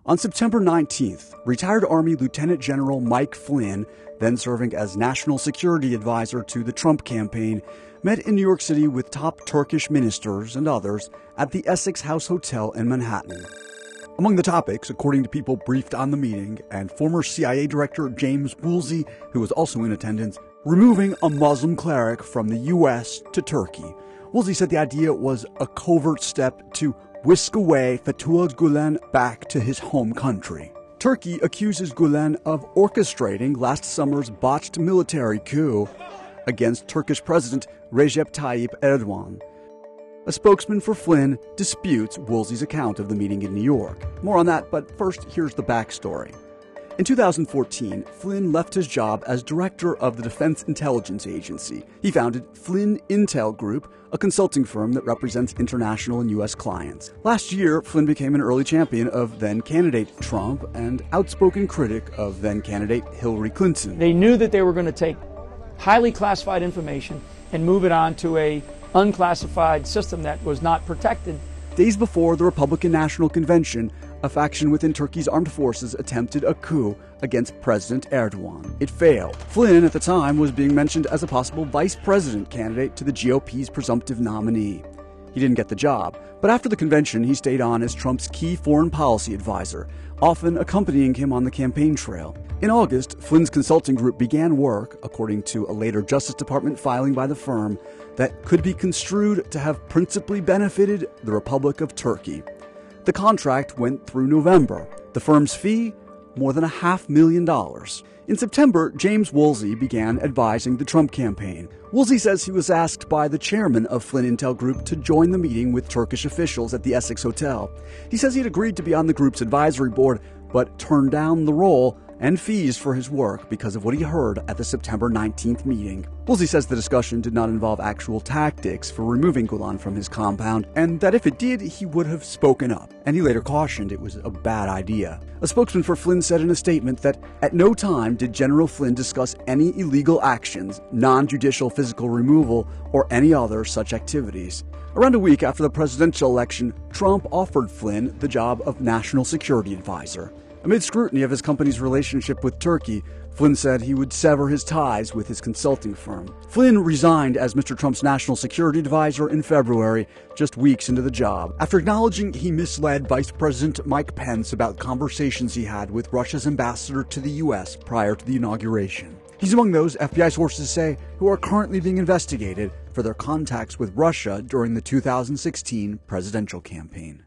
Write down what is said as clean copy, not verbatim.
On September 19th, retired Army Lieutenant General Mike Flynn, then serving as National Security Advisor to the Trump campaign, met in New York City with top Turkish ministers and others at the Essex House Hotel in Manhattan. Among the topics, according to people briefed on the meeting, and former CIA Director James Woolsey, who was also in attendance, removing a Muslim cleric from the U.S. to Turkey. Woolsey said the idea was a covert step to whisk away Fethullah Gulen back to his home country. Turkey accuses Gulen of orchestrating last summer's botched military coup against Turkish President Recep Tayyip Erdogan. A spokesman for Flynn disputes Woolsey's account of the meeting in New York. More on that, but first, here's the backstory. In 2014, Flynn left his job as director of the Defense Intelligence Agency. He founded Flynn Intel Group, a consulting firm that represents international and U.S. clients. Last year, Flynn became an early champion of then-candidate Trump and outspoken critic of then-candidate Hillary Clinton. They knew that they were going to take highly classified information and move it on to a unclassified system that was not protected. Days before the Republican National Convention, a faction within Turkey's armed forces attempted a coup against President Erdogan. It failed. Flynn, at the time, was being mentioned as a possible vice president candidate to the GOP's presumptive nominee. He didn't get the job, but after the convention, he stayed on as Trump's key foreign policy advisor, often accompanying him on the campaign trail. In August, Flynn's consulting group began work, according to a later Justice Department filing by the firm, that could be construed to have principally benefited the Republic of Turkey. The contract went through November. The firm's fee? More than $500,000. In September, James Woolsey began advising the Trump campaign. Woolsey says he was asked by the chairman of Flynn Intel Group to join the meeting with Turkish officials at the Essex Hotel. He says he had agreed to be on the group's advisory board, but turned down the role and fees for his work because of what he heard at the September 19th meeting. Woolsey says the discussion did not involve actual tactics for removing Gulen from his compound, and that if it did, he would have spoken up. And he later cautioned it was a bad idea. A spokesman for Flynn said in a statement that at no time did General Flynn discuss any illegal actions, non-judicial physical removal, or any other such activities. Around a week after the presidential election, Trump offered Flynn the job of National Security Advisor. Amid scrutiny of his company's relationship with Turkey, Flynn said he would sever his ties with his consulting firm. Flynn resigned as Mr. Trump's national security advisor in February, just weeks into the job, after acknowledging he misled Vice President Mike Pence about conversations he had with Russia's ambassador to the U.S. prior to the inauguration. He's among those, FBI sources say, who are currently being investigated for their contacts with Russia during the 2016 presidential campaign.